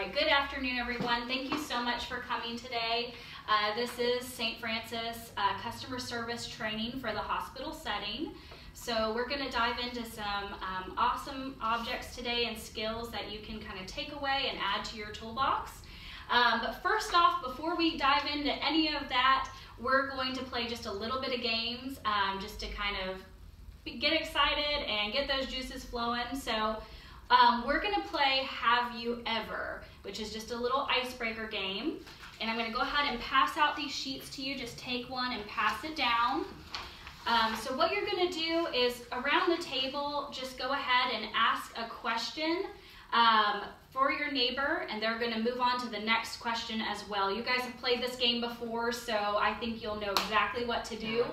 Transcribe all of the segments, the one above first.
right, good afternoon, everyone. Thank you so much for coming today. This is St. Francis customer service training for the hospital setting. So we're going to dive into some awesome objects today and skills that you can kind of take away and add to your toolbox. But first off, before we dive into any of that, we're going to play just a little bit of games just to kind of get excited and get those juices flowing. So we're going to play Have You Ever, which is just a little icebreaker game. And I'm going to go ahead and pass out these sheets to you. Just take one and pass it down. So what you're going to do is around the table, just go ahead and ask a question for your neighbor, and they're going to move on to the next question as well. You guys have played this game before, so I think you'll know exactly what to do.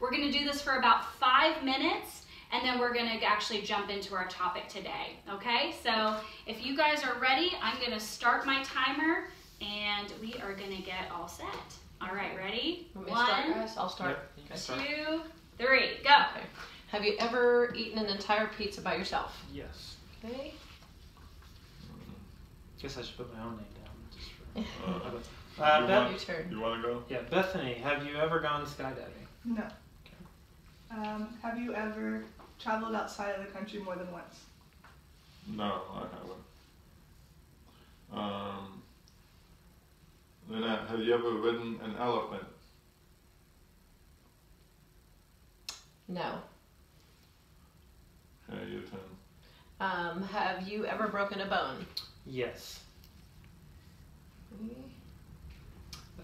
We're going to do this for about 5 minutes, and then we're going to actually jump into our topic today. Okay, so if you guys are ready, I'm going to start my timer, and we are going to get all set. All right, ready? Want me to start, guys? I'll start. Yep. 2, 3, go. Okay. Have you ever eaten an entire pizza by yourself? Yes. Okay. Guess I should put my own name down. Just for, Your turn. You want to go? yeah, Bethany, have you ever gone skydiving? No. Have you ever traveled outside of the country more than once? No, I haven't. Lynette, have you ever ridden an elephant? No. Okay, your turn. Have you ever broken a bone? Yes.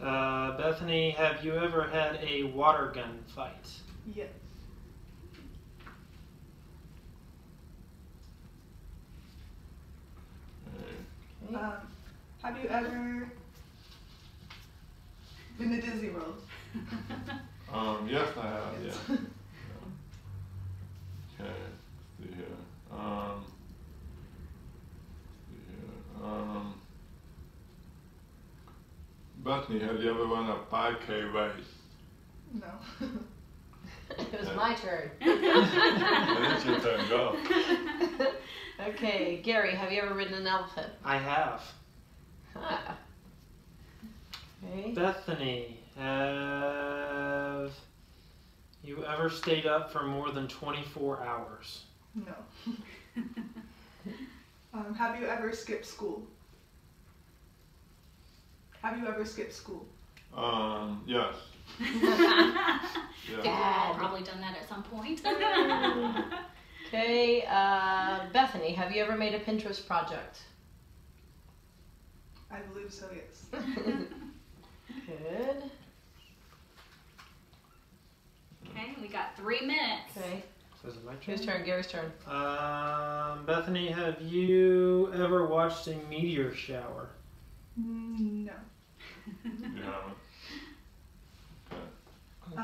Bethany, have you ever had a water gun fight? Yes. Okay. Have you ever been to Disney World? Yes, I have. Yeah. Okay. Let's see here. Bethany, have you ever run a 5K race? No. It was my turn. It's your turn. Go. Okay, Gary, have you ever ridden an elephant? I have. Ah. Okay. Bethany, have you ever stayed up for more than 24 hours? No. Have you ever skipped school? Have you ever skipped school? Yes. We've Yeah. all probably done that at some point. Okay, Bethany, have you ever made a Pinterest project? I believe so, yes. Good. Okay, we got 3 minutes. Okay. So is it my turn? Whose turn? Gary's turn. Bethany, have you ever watched a meteor shower? No. You haven't. Okay.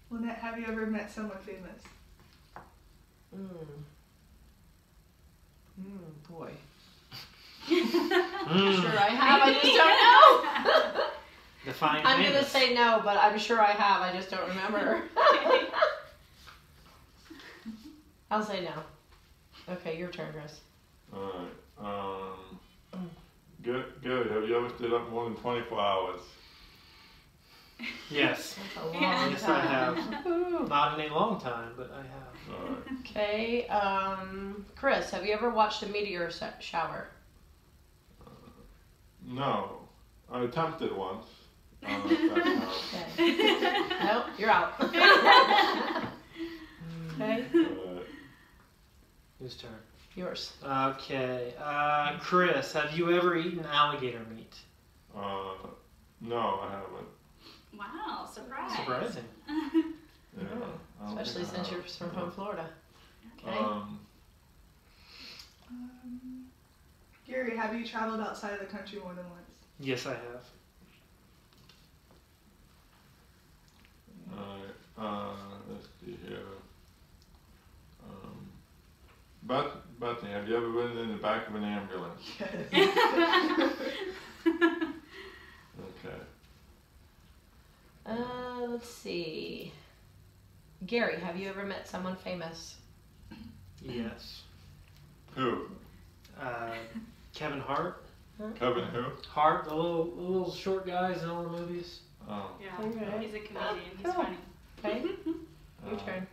Lynette, have you ever met someone famous? Boy. Mm. Sure I have, I just don't know. Define I'm going to famous. say no, but I'm sure I have, I just don't remember. I'll say no. Okay, your turn, Chris. Alright. Gary, have you ever stayed up more than 24 hours? Yes. That's a long Yes, I time. have. Not in a long time, but I have. Alright. Okay, Chris, have you ever watched a meteor shower? No. I attempted once. Okay. Nope, you're out. Okay, Whose turn? yours. Okay. Chris, have you ever eaten alligator meat? No, I haven't. Wow, surprise. Surprising. Yeah, I don't Especially think I since have. you're from Florida. Okay. Gary, have you traveled outside of the country more than once? Yes, I have. Alright, let's see here. Bethany, have you ever been in the back of an ambulance? Yes. Okay. Let's see. Gary, have you ever met someone famous? Yes. Who? Kevin Hart. Kevin who? Hart, the little short guys in all the movies. Oh. Yeah, Okay. he's a comedian. He's Cool. funny. Okay. Your turn.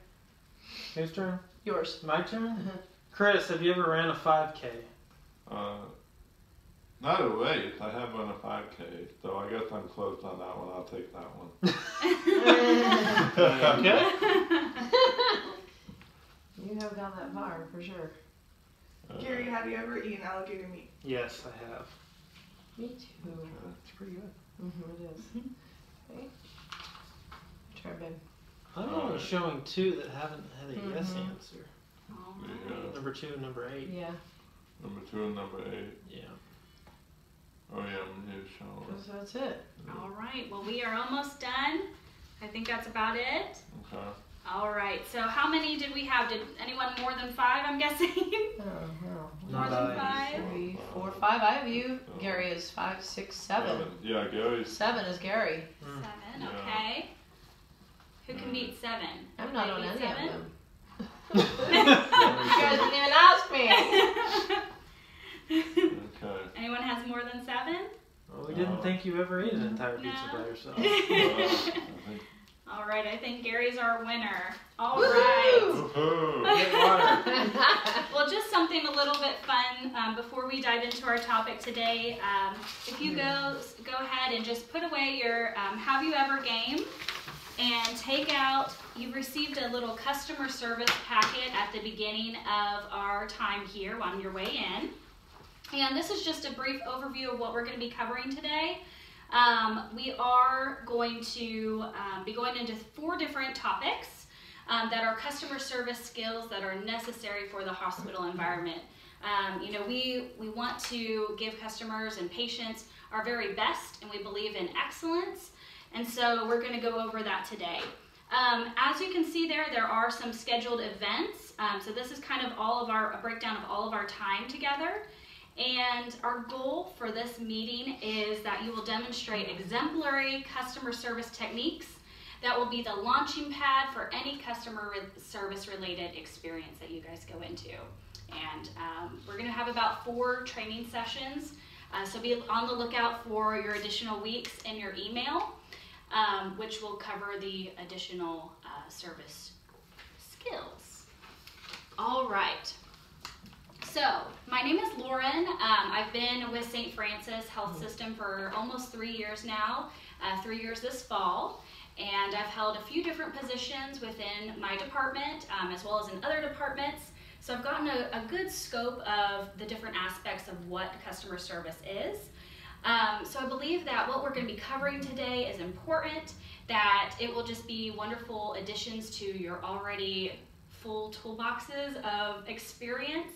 Whose turn? Yours. My turn? Chris, have you ever ran a 5K? Not a race. I have run a 5K, so I guess I'm close on that one. I'll take that one. Okay. You have gone that far for sure. Gary, have you ever eaten alligator meat? Yes, I have. Me too. It's pretty good. It is. Okay. Try, babe. I'm only showing 2 that haven't had a yes answer. All Yeah. right. Number 2 and number 8. Yeah. Number 2 and number 8. Yeah. Oh yeah, I'm showing. So that's it. All right. Well, we are almost done. I think that's about it. Okay. All right. So how many did we have? Did anyone more than 5? I'm guessing. Oh, no. More Not than I. 5. 3, 4, 5. I have you. Gary is 5, 6, 7. Yeah, Gary's. 7 is Gary. 7. Yeah. Okay. Who can beat 7? I'm not on Beat any 7? of them. You guys didn't even ask me. Okay. Anyone has more than 7? Well, we didn't think you ever ate an entire pizza No. by yourself. I think. All right. I think Gary's our winner. All right. Woohoo! Get water. Well, just something a little bit fun before we dive into our topic today. If you go ahead and just put away your Have You Ever game and take out, you've received a little customer service packet at the beginning of our time here on your way in. And this is just a brief overview of what we're going to be covering today. We are going to be going into 4 different topics that are customer service skills that are necessary for the hospital environment. You know, we want to give customers and patients our very best, and we believe in excellence. And so we're going to go over that today. As you can see there are some scheduled events. So this is kind of a breakdown of all of our time together. And our goal for this meeting is that you will demonstrate exemplary customer service techniques that will be the launching pad for any customer service related experience that you guys go into. And we're going to have about 4 training sessions. So be on the lookout for your additional weeks in your email, which will cover the additional service skills. All right. So, my name is Lauren. I've been with St. Francis Health System for almost 3 years now, 3 years this fall, and I've held a few different positions within my department as well as in other departments. So I've gotten a good scope of the different aspects of what customer service is. So I believe that what we're going to be covering today is important, that it will just be wonderful additions to your already full toolboxes of experience.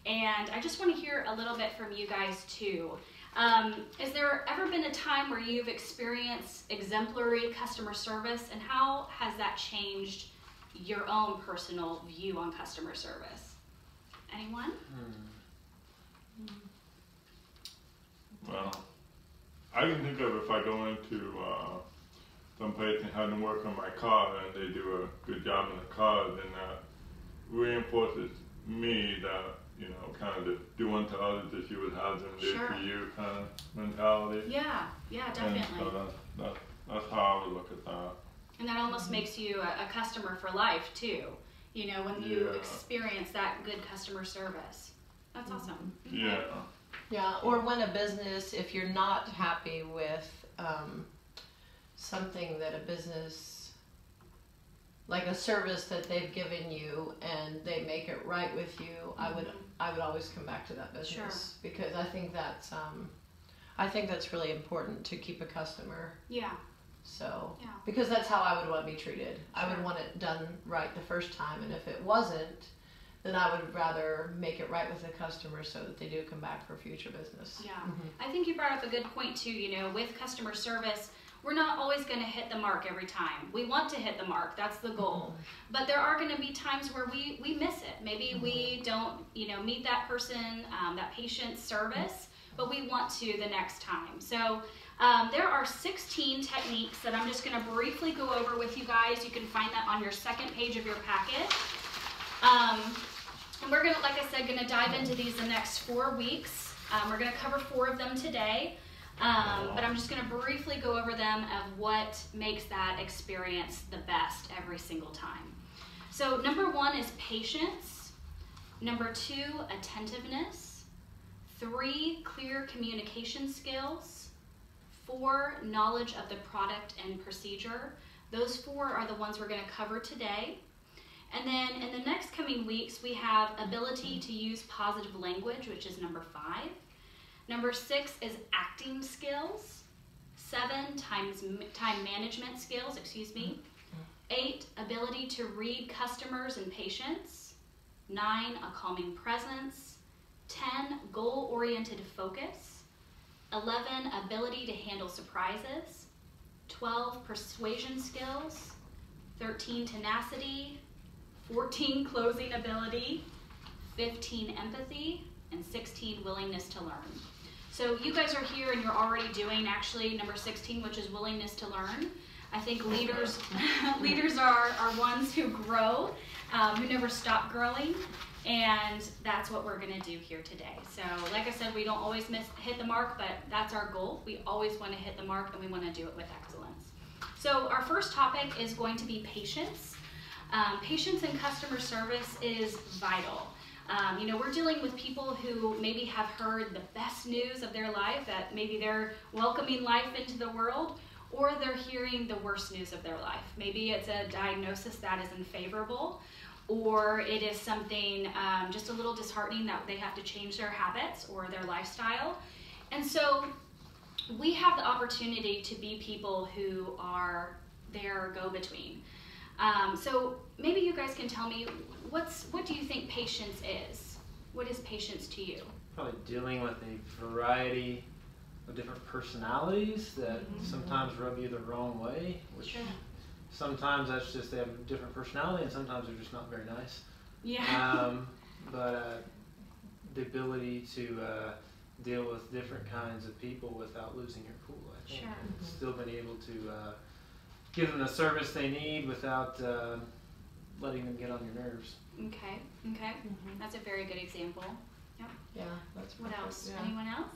And I just want to hear a little bit from you guys too. Has there ever been a time where you've experienced exemplary customer service, and how has that changed your own personal view on customer service? Anyone? Well, I can think of if I go into some place and have them work on my car and they do a good job in the car, then that reinforces me that, you know, kind of the do unto others as you would have them do Sure. for you kind of mentality. Yeah, definitely. And so that's how I would look at that. And that almost makes you a customer for life too. You know, when you Yeah. experience that good customer service. That's awesome. Okay. Yeah. Yeah, or when a business, if you're not happy with something that a business, like a service that they've given you and they make it right with you, I would always come back to that business. Sure. Because I think that's really important to keep a customer. Yeah. So, Yeah. because that's how I would want to be treated. I would Sure. want it done right the first time, and if it wasn't, then I would rather make it right with the customer so that they do come back for future business. Yeah. Mhm. I think you brought up a good point too. You know, with customer service, we're not always going to hit the mark every time. We want to hit the mark. That's the goal. But there are going to be times where we miss it. Maybe we don't, you know, meet that person, that patient's service, but we want to the next time. So there are 16 techniques that I'm just going to briefly go over with you guys. You can find that on your second page of your packet. And we're going to, like I said, going to dive into these the next 4 weeks. We're going to cover 4 of them today, but I'm just going to briefly go over them of what makes that experience the best every single time. So number 1 is patience. Number 2, attentiveness. 3, clear communication skills. 4, knowledge of the product and procedure. Those 4 are the ones we're going to cover today. And then in the next coming weeks, we have ability to use positive language, which is number 5. Number 6 is acting skills. 7, time management skills, 8, ability to read customers and patients. 9, a calming presence. 10, goal-oriented focus. 11, ability to handle surprises. 12, persuasion skills. 13, tenacity. 14, closing ability. 15, empathy. And 16, willingness to learn. So you guys are here and you're already doing actually number 16, which is willingness to learn. I think leaders are ones who grow, who never stop growing, and that's what we're going to do here today. So like I said, we don't always hit the mark, but that's our goal. We always want to hit the mark, and we want to do it with excellence. So our first topic is going to be patience. Patience in customer service is vital. We're dealing with people who maybe have heard the best news of their life, that maybe they're welcoming life into the world, or they're hearing the worst news of their life. Maybe it's a diagnosis that is unfavorable, or it is something just a little disheartening that they have to change their habits or their lifestyle. And so we have the opportunity to be people who are their go-between. So maybe you guys can tell me, what do you think patience is? What is patience to you? Probably dealing with a variety of different personalities that sometimes rub you the wrong way, which sometimes that's just they have a different personality, and sometimes they're just not very nice. Yeah. But the ability to deal with different kinds of people without losing your cool, I think. Sure. Still being able to give them the service they need without letting them get on your nerves. Okay. That's a very good example. Yep. Yeah, that's What perfect. else? Yeah. Anyone else?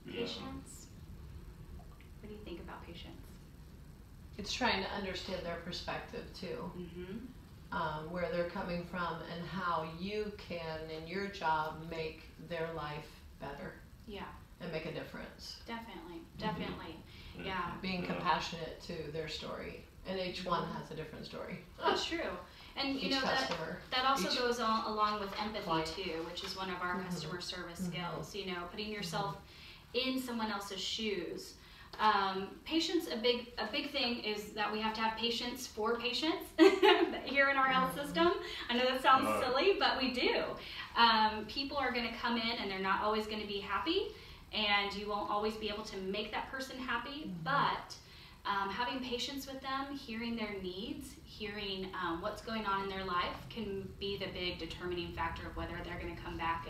Yeah. Patience. What do you think about patience? It's trying to understand their perspective too, Mm-hmm. where they're coming from and how you can, in your job, make their life better Yeah, and make a difference. definitely. Mm-hmm. Yeah, Being Yeah. compassionate to their story, and each one has a different story. that's true. And Each customer. that also each goes on along with empathy client. too, which is one of our customer service skills. Putting yourself in someone else's shoes. Patience, a big thing is that we have to have patience for patients here in our health system. I know that sounds silly, but we do. People are going to come in and they're not always going to be happy, and you won't always be able to make that person happy, but having patience with them, hearing their needs, hearing what's going on in their life can be the big determining factor of whether they're going to come back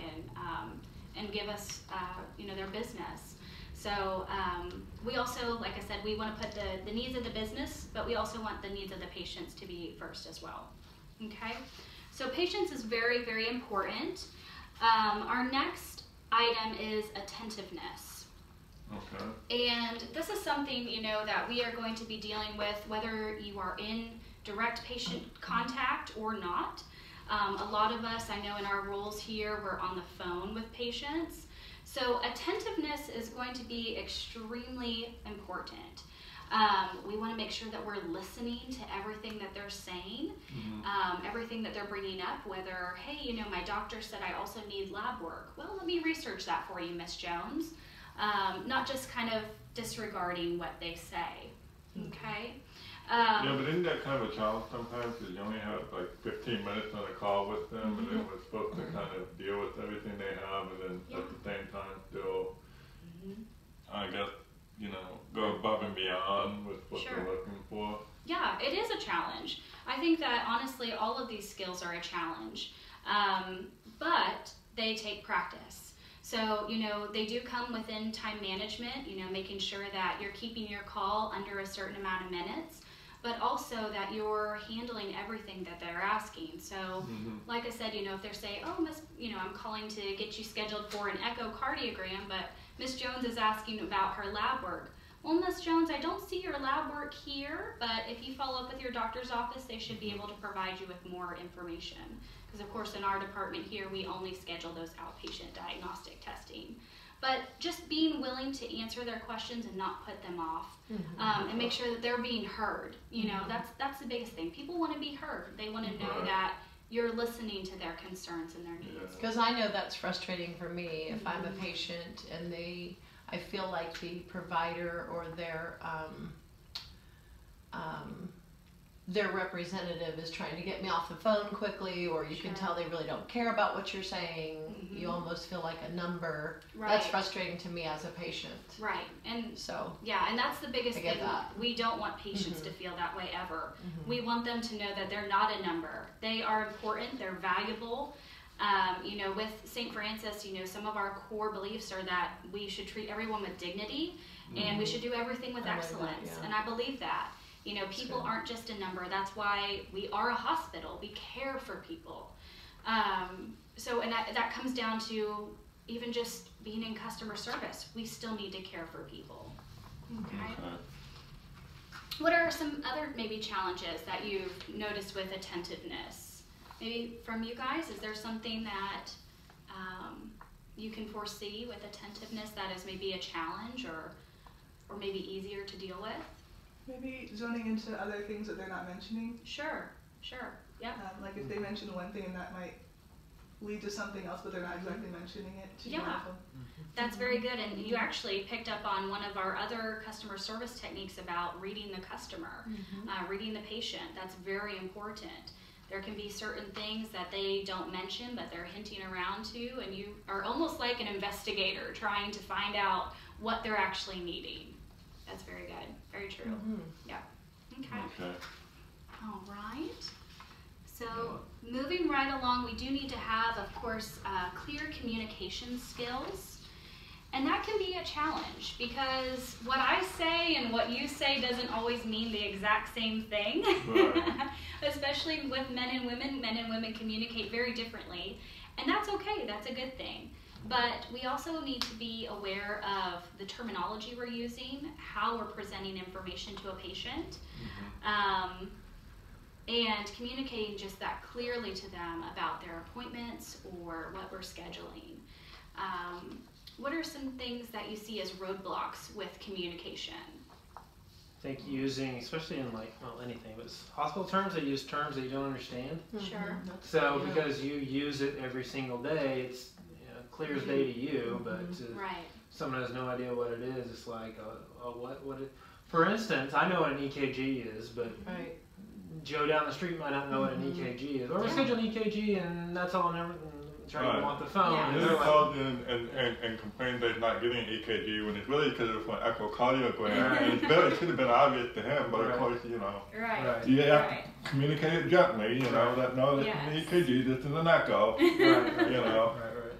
and give us their business. So we also, like I said, we want to put the needs of the business, but we also want the needs of the patients to be first as well. Okay, so patience is very, very important. Our next item is attentiveness. Okay. And this is something, that we are going to be dealing with whether you are in direct patient contact or not. A lot of us, I know in our roles here, we're on the phone with patients. So attentiveness is going to be extremely important. We want to make sure that we're listening to everything that they're saying, everything that they're bringing up, whether, hey, my doctor said I also need lab work. Well, let me research that for you, Miss Jones. Not just kind of disregarding what they say, okay? Yeah, but isn't that kind of a challenge sometimes? Because you only have like 15 minutes on a call with them, and then we're supposed to kind of deal with everything they have, and then at the same time still, I guess, go above and beyond with what they're looking for. Yeah, it is a challenge. I think that honestly, all of these skills are a challenge, but they take practice. So, they do come within time management, making sure that you're keeping your call under a certain amount of minutes. but also that you're handling everything that they're asking. So, like I said, you know, if they're saying, oh, Miss, you know, I'm calling to get you scheduled for an echocardiogram, but Miss Jones is asking about her lab work. Well, Miss Jones, I don't see your lab work here, but if you follow up with your doctor's office, they should be able to provide you with more information. Because, of course, in our department here, we only schedule those outpatient diagnostic testing. But just being willing to answer their questions and not put them off, and make sure that they're being heard. You know, that's the biggest thing. People want to be heard. They want to know that you're listening to their concerns and their needs. Because I know that's frustrating for me if I'm a patient and I feel like the provider or their representative is trying to get me off the phone quickly, or you can tell they really don't care about what you're saying. You almost feel like a number. Right. That's frustrating to me as a patient. Right. And so yeah, and that's the biggest thing. That. We don't want patients to feel that way ever. We want them to know that they're not a number. They are important. They're valuable. You know, with St. Francis, you know, some of our core beliefs are that we should treat everyone with dignity and we should do everything with excellence. And I believe that. You know, people aren't just a number. That's why we are a hospital. We care for people. So, and that comes down to even just being in customer service. We still need to care for people. Okay. What are some other maybe challenges that you've noticed with attentiveness? Maybe from you guys, is there something that you can foresee with attentiveness that is maybe a challenge or maybe easier to deal with? Maybe zoning into other things that they're not mentioning. Sure. Yep. Like if they mention one thing and that might lead to something else, but they're not exactly mentioning it. That's very good. And you actually picked up on one of our other customer service techniques about reading the customer, reading the patient. That's very important. There can be certain things that they don't mention, but they're hinting around to, and you are almost like an investigator trying to find out what they're actually needing. That's very good. Very true. Yeah. Okay. All right. So moving right along, we do need to have, of course, clear communication skills. And that can be a challenge because what I say and what you say doesn't always mean the exact same thing. Right. Especially with men and women. Men and women communicate very differently. And that's okay. That's a good thing. But we also need to be aware of the terminology we're using, how we're presenting information to a patient, and communicating just that clearly to them about their appointments or what we're scheduling. What are some things that you see as roadblocks with communication? I think using, especially in anything, but hospital terms, they use terms that you don't understand. Sure. So because you use it every single day, it's clear as day to you, but someone has no idea what it is. It's like, what it, for instance, I know what an EKG is, but Joe down the street might not know what an EKG is. Or we schedule an EKG and that's all, and try to want the phone. And they're called in and complain they're not getting an EKG when it's really because it's an echocardiogram. And it should have been obvious to him, but of course, you know. You have to communicate it gently, you know, that no, this is an EKG, this is an echo. You know.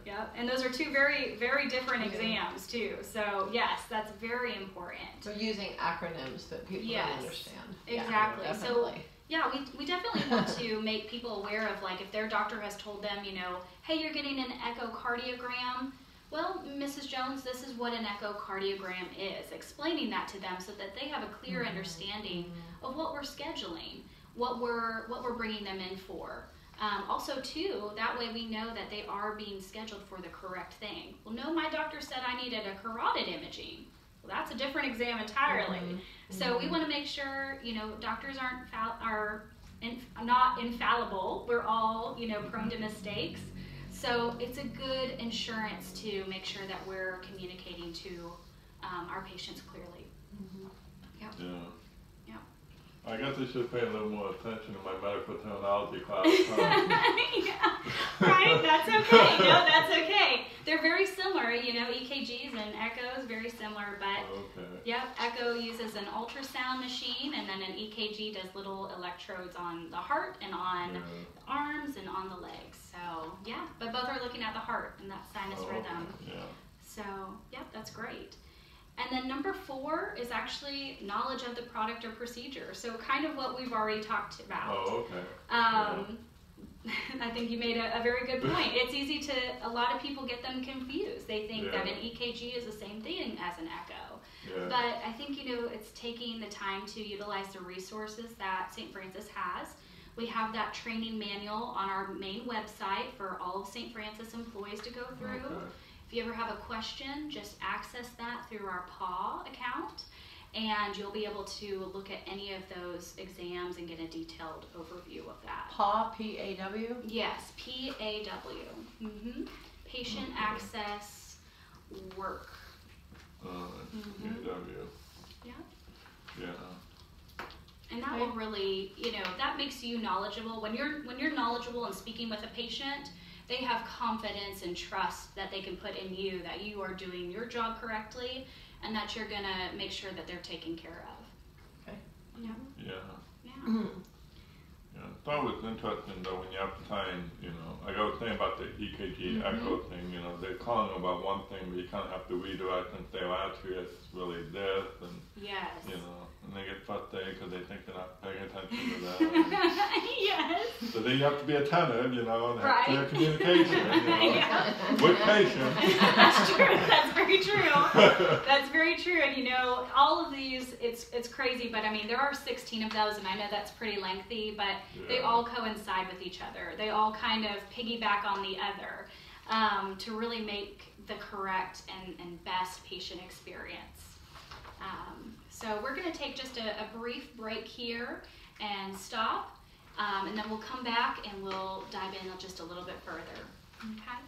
Yep, and those are two very, very different exams too. So yes, that's very important. So using acronyms that people don't understand. Exactly. So yeah, we definitely want to make people aware of, like, if their doctor has told them, you know, hey, you're getting an echocardiogram. Well, Mrs. Jones, this is what an echocardiogram is. Explaining that to them so that they have a clear understanding of what we're scheduling, what we're bringing them in for. Also, too, that way we know that they are being scheduled for the correct thing. Well, no, my doctor said I needed a carotid imaging. Well, that's a different exam entirely. So we want to make sure, you know, doctors are not infallible. We're all, you know, prone to mistakes. So it's a good insurance to make sure that we're communicating to our patients clearly. I guess I should pay a little more attention to my medical terminology class. Right, that's okay. No, that's okay. They're very similar, you know, EKGs and echoes, very similar, but echo uses an ultrasound machine, and then an EKG does little electrodes on the heart and on the arms and on the legs. So, but both are looking at the heart and that sinus rhythm. So, that's great. And then number 4 is actually knowledge of the product or procedure. So kind of what we've already talked about. Oh, okay. I think you made a very good point. It's easy to, a lot of people get them confused. They think that an EKG is the same thing as an echo. Yeah. But I think, you know, it's taking the time to utilize the resources that St. Francis has. We have that training manual on our main website for all of St. Francis employees to go through. Okay. If you ever have a question, just access that through our PAW account, and you'll be able to look at any of those exams and get a detailed overview of that. PAW, P-A-W? Yes, PAW. Patient access work. PAW. Yeah. Yeah. And that will really, you know, that makes you knowledgeable. When you're knowledgeable and speaking with a patient, they have confidence and trust that they can put in you, that you are doing your job correctly, and that you're gonna make sure that they're taken care of. Okay. Yeah. Yeah. Yeah. Yeah. That was interesting though when you have to find, you know, like I was saying about the EKG echo thing, you know, they're calling about one thing, but you kind of have to redirect and say, well, actually it's really this, and, Yes. you know, and they get frustrated because they think they're not paying attention to that. Yes. So then you have to be attentive, you know, and have Right. clear communication, you know, Yeah. with patience. That's true. That's very true. That's very true. And you know, all of these, it's crazy, but I mean, there are 16 of those, and I know that's pretty lengthy, but they all coincide with each other. They all kind of piggyback on the other to really make the correct and best patient experience. So we're going to take just a brief break here and stop, and then we'll come back and we'll dive in just a little bit further. Okay?